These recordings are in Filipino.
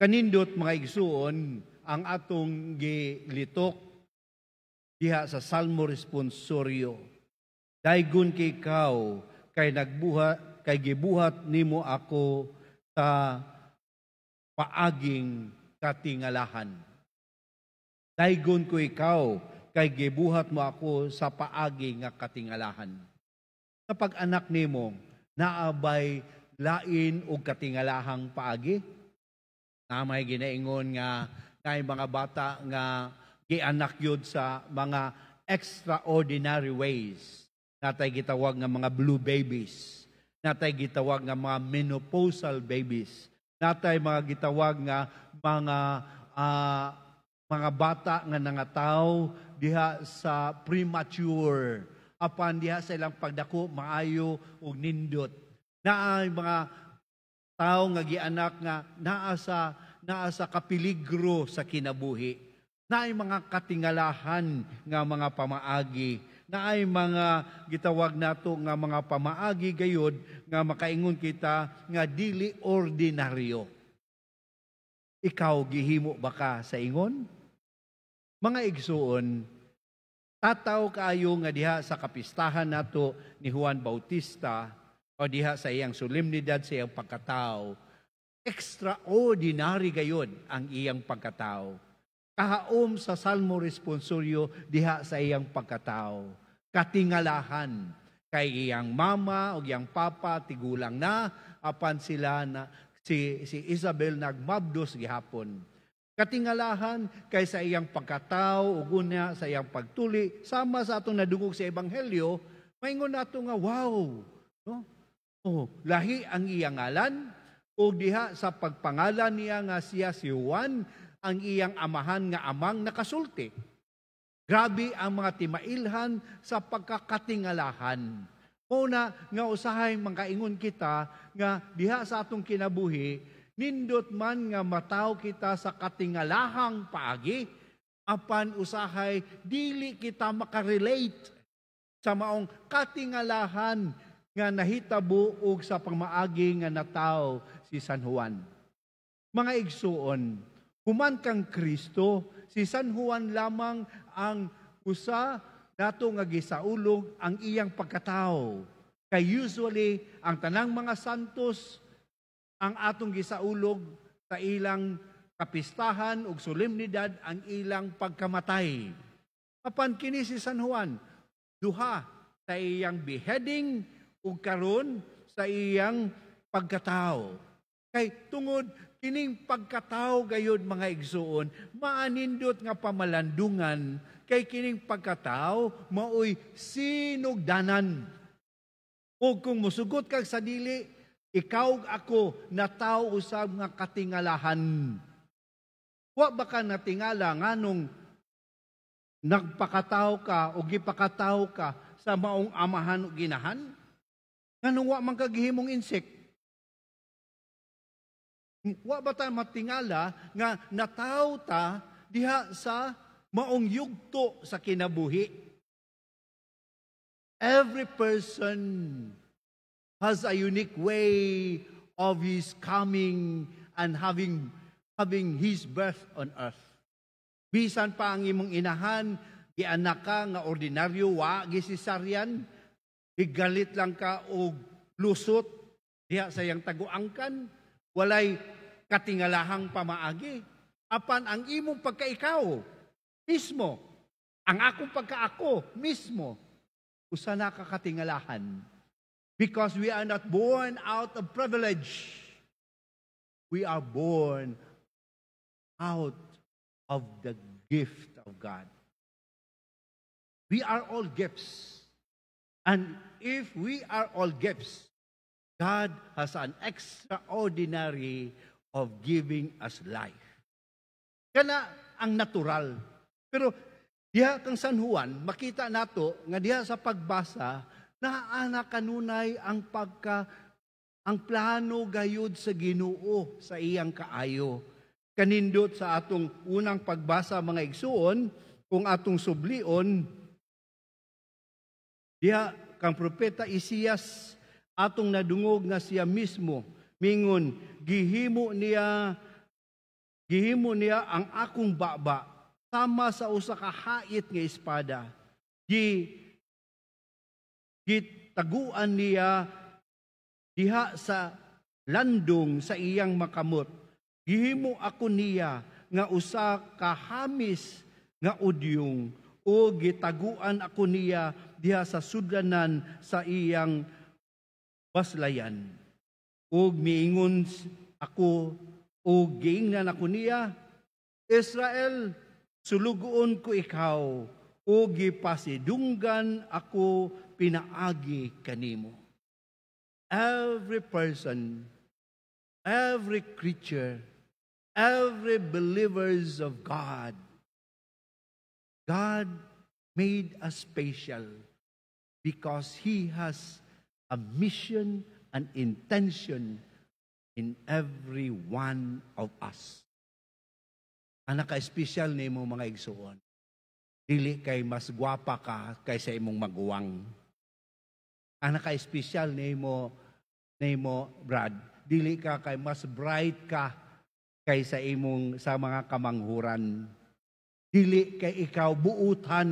Kanindot mga igsuon ang atong gilitok diha sa Salmo Responsorio. Daygon kay ikaw kay gibuhat nimo ako sa paaging katingalahan. Daygon ko ikaw kay gibuhat mo ako sa paagi nga katingalahan. Sa pag-anak nimo naabay lain og katingalahang paagi. Na may ginaingon nga mga bata nga gianak yun sa mga extraordinary ways. Natay gitawag nga mga blue babies. Natay gitawag nga mga menopausal babies. Natay mga gitawag nga mga bata nga nangataw diha sa premature. Apan diha sa ilang pagdako maayo ug nindot. Naay mga tao nga gianak nga naa sa kapiligro sa kinabuhi. Naay mga katingalahan nga mga pamaagi. Naay mga gitawag nato nga mga pamaagi gayud nga makaingon kita nga dili ordinaryo. Ikaw gihimo ba ka sa ingon? Mga igsuon, tataw kaayo nga diha sa kapistahan nato ni Juan Bautista o diha sa iyang solemnidad sa iyang pagkatao, extraordinary gayud ang iyang pagkatao. Kahaom sa Salmo Responsorio diha sa iyang pagkatao. Katingalahan kay iyang mama o iyang papa tigulang na, apan sila na si Isabel nagmabdos gihapon. Katingalahan kay sa iyang pagkatao ug unya sa iyang pagtuli sama sa atong nadungog sa ebanghelyo, maingon nato nga wow, no? Lahi ang iyang ngalan, o diha sa pagpangalan niya nga siya si Juan, ang iyang amahan nga amang nakasulti. Grabe ang mga timailhan sa pagkakatingalahan. Una nga usahay mangkaingon kita nga diha sa atong kinabuhi, nindot man nga mataw kita sa katingalahang paagi, apan usahay dili kita makarelate sa maong katingalahan nga nahitabo og sa pamaagi nga nataw si San Juan. Mga igsuon, human kang Kristo, si San Juan lamang ang usa nato nga gisaulog ang iyang pagkatao. Kay usually ang tanang mga santos ang atong gisaulog sa ilang kapistahan ug solemnidad ang ilang pagkamatay. Apan kini si San Juan, duha sa iyang beheading ug karon sa iyang pagkatao. Kay tungod kining pagkatao gayud mga igsuon, maanindot nga pamalandungan kay kining pagkatao maoy sinugdanan. Ug kung musugot kag sa dili, ikaw ako nataw usab nga katingalahan. Wa ba ka natingala nganong nagpakataw ka o gipakataw ka sa maong amahan o ginahan? Nganong wa man kagihimong insek? Wa ba ta matingala nga nataw ta diha sa maong yugto sa kinabuhi? Every person has a unique way of his coming and having his birth on earth. Bisan pa ang imong inahan, gianak ka nga ordinaryo, wa gisisaryan, igalit lang ka o lusot diha sa iyang taguangkan, walay katingalahang pamaagi. Apan ang imong pagkaikaw mismo, ang akong pagkaako mismo, usa na ka katingalahan. Because we are not born out of privilege. We are born out of the gift of God. We are all gifts. And if we are all gifts, God has an extraordinary of giving us life. Kana ang natural. Pero diha kang San Juan, makita nato nga diha sa pagbasa, naana kanunay ang plano gayud sa Ginoo sa iyang kaayo. Kanindot sa atong unang pagbasa mga igsuon, kung atong sublion, diha kang propeta Isaias atong nadungog nga siya mismo mingon gihimo niya Gihimo niya ang akong baba sama sa usa ka hait nga espada. Gitaguan niya diha sa landong sa iyang makamot. Gihimo ako niya nga usa ka hamis nga udyong o gitaguan ako niya diha sa sudlanan sa iyang baslayan. O miingon ako o giingnan ako niya, Israel, sulugoon ko ikaw o gipasidunggan ako pinaagi kanimo. Every person, every creature, every believers of God, God made us special because He has a mission and intention in every one of us. Ang naka-espesyal na imong mga igsuon, dili kay mas gwapa ka kaysa imong maguwang. Ang naka-espesyal na imo, Brad, dili ka kay mas bright ka kaysa imong sa mga kamanghuran. Dili kay ikaw buutan.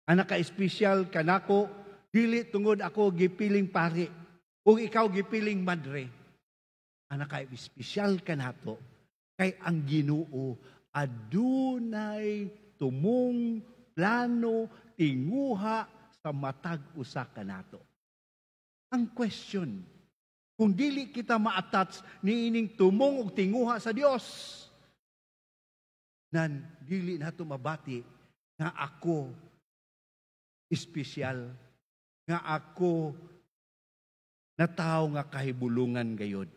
Ang naka-espesyal kanako, dili tungod ako gipiling pari o ikaw gipiling madre. Ang naka-espesyal kanato, kay ang Ginoo adunay tumong plano tinguha sa matag usa kanato. Ang question, kung dili kita ma-attach niining tumong og tinguha sa Dios, nan dili nato mabati nga ako espesyal, nga ako na tao nga kahibulungan gayod.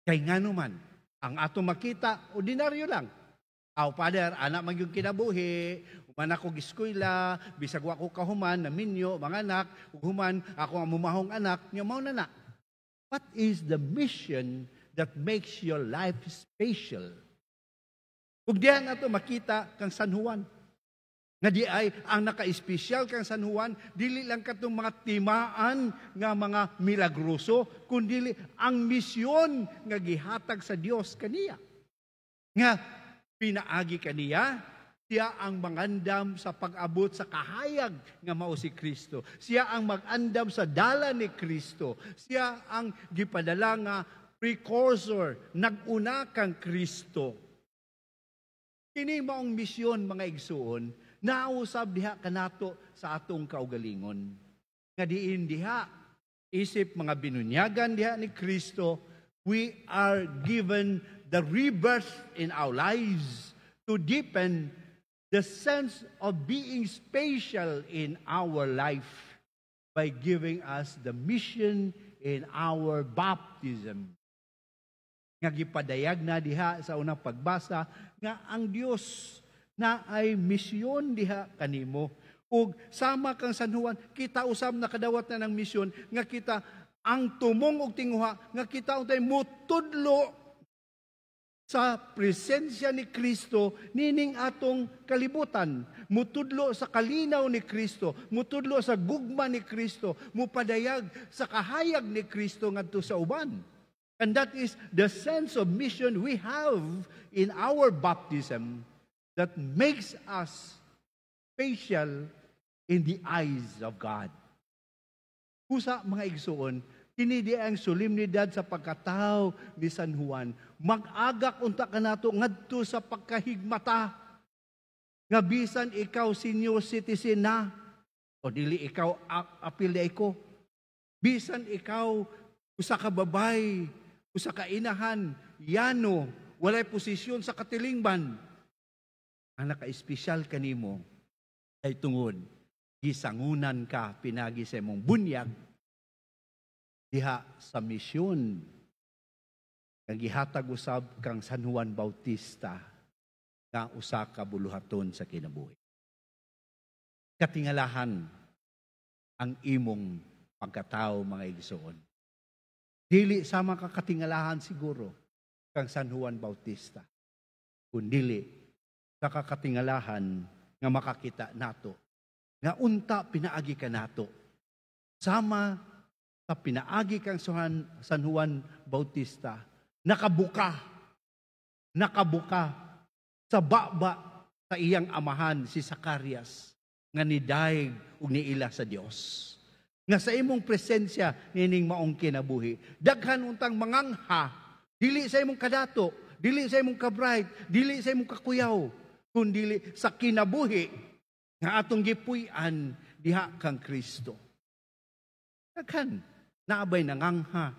Kay ngano man, ang ato makita, ordinaryo lang. Aw, Father, anak magyong kinabuhi, human ako giskwela, bisag wa ko kahuman, naminyo, mga anak, human ako ang mumahong anak, niya mao na na. What is the mission that makes your life special? Ug diyan ato makita kang San Juan. Nga di ay ang naka-espesyal kang San Juan, dili lang katong mga timaan nga mga milagroso, kundi ang misyon nga gihatag sa Dios kaniya. Nga pinaagi kaniya, siya ang mangandam sa pag-abot sa kahayag nga mao si Kristo. Siya ang mag-andam sa dala ni Kristo. Siya ang gipadala nga precursor, nag-una kang Kristo. Kini maong misyon mga igsuon, nausab diha kanato sa atong kaugalingon. Nga diin diha, isip mga binunyagan diha ni Kristo, we are given the rebirth in our lives to deepen the sense of being special in our life by giving us the mission in our baptism. Nga gipadayag na diha sa unang pagbasa nga ang Dios na ay misyon diha kanimo. Ug sama kang San Juan, kita usab nakadawat na ng misyon nga kita ang tumong og tinguha nga kita untay mutudlo sa presensya ni Kristo nining atong kalibutan, mutudlo sa kalinaw ni Kristo, mutudlo sa gugma ni Kristo, mupadayag sa kahayag ni Kristo ngadto sa uban. And that is the sense of mission we have in our baptism that makes us special in the eyes of God. Pusa mga igsuon, kini di ang solemnidad sa pagkatao ni San Juan. Mag-agak unta kanato ngadto sa pagkahigmata. Nga bisan ikaw senior citizen na, o dili ikaw apil na iko. Bisan ikaw usa ka babay, usa ka inahan, yano, walay posisyon sa katilingban. Ang naka-espesyal kanimo ay tungod, gisangunan ka pinagi sa imong bunyag diha sa misyon nga gihatag usab kang San Juan Bautista nga usa ka buluhaton sa kinabuhi. Katingalahan ang imong pagkatao mga igsoon. Dili sama ka katingalahan siguro kang San Juan Bautista, kundili sa kakatingalahan nga makakita nato nga unta pinaagi ka nato sama sa pinaagi kang San Juan Bautista, nakabuka nakabuka sa baba sa iyang amahan si Zacarias nga nidaig ug niila sa Dios. Nga sa imong presensya nining maong kinabuhi, daghan untang mangangha, dili sa imong kadato, dili sa imong kabright, dili sa imong kakuyaw, kundi sa kinabuhi nga atong gipuy-an diha kang Kristo. Daghan naabay nangangha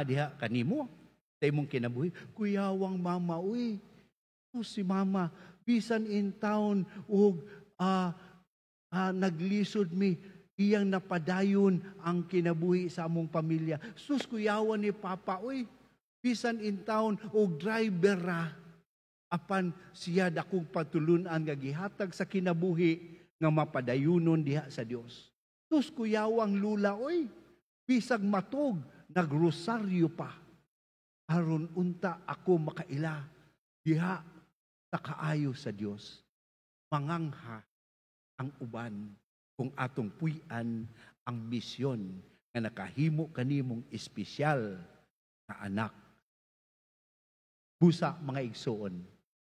diha kanimo sa imong kinabuhi. Kuyawang mama, uy, si mama, bisan in town ug naglisod mi, iyang napadayon ang kinabuhi sa among pamilya. Sus, kuyawan ni Papa, uy, bisan in town og driver ra, apan siya dakong patulunan nga gihatag sa kinabuhi nga mapadayunon diha sa Dios. Sus, kuyawang lula, uy, bisag matog, nagrosaryo pa. Aron unta ako makaila diha sa kaayo sa Dios. Mangangha ang uban kung atong puy-an ang misyon nga nakahimo kanimong espesyal na anak. Busa mga igsoon,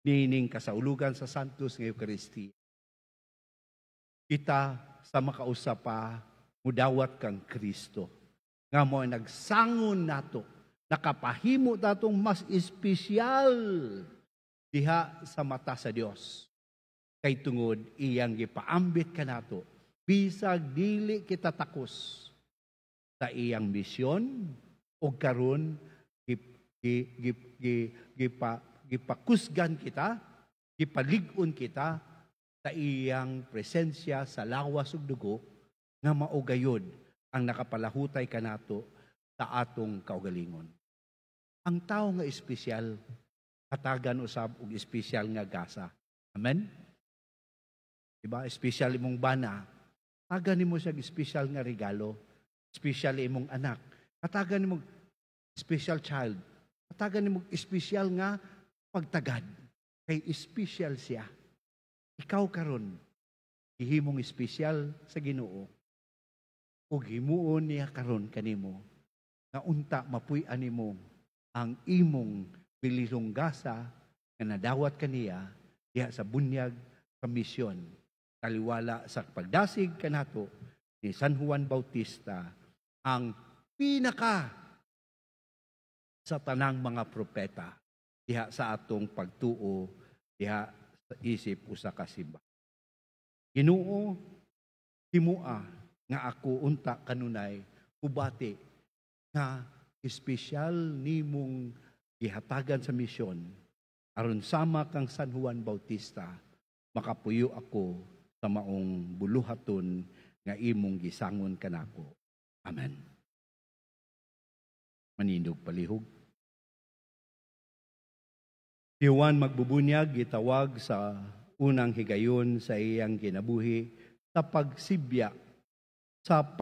nining kasaulugan sa Santos nga Eucharistia. Kita sa makausapa, mudawat kang Kristo. Nga mo nagsangon nato, nakapahimo natong mas espesyal diha sa mata sa Dios. Kay tungod iyang gipaambit kanato, bisag dili kita takos sa iyang misyon o karon gipakusgan kita, gipalig-on kita sa iyang presensya sa lawas ug dugo nga maugayod ang nakapalahutay kanato sa atong kaugalingon. Ang tao nga espesyal, hatagan usab og espesyal nga gasa. Amen? Diba? Espesyal imong bana, tagan nimo siya espesyal nga regalo. Espesyal imong anak, katagan nimo special child. Katagan nimo espesyal nga pagtagad. Kay espesyal siya. Ikaw karon gihimong espesyal sa Ginoo. Ug himuon niya karon kanimo nga unta mapuy-an nimo ang imong bililonggasa nga nadawat kaniya diha sa bunyag sa misyon. Taliwala sa pagdasig kanato ni San Juan Bautista, ang pinaka sa tanang mga propeta diha sa atong pagtuo diha sa isip usa ka simbahan. Ginoo, himua nga ako unta kanunay ubati nga espesyal nimong gihatagan sa misyon aron sama kang San Juan Bautista makapuyo ako sa maong buluhaton nga imong gisangon kanako. Amen. Manindog palihog. Si Juan magbubunyag gitawag sa unang higayon sa iyang kinabuhi sa pagsibya sa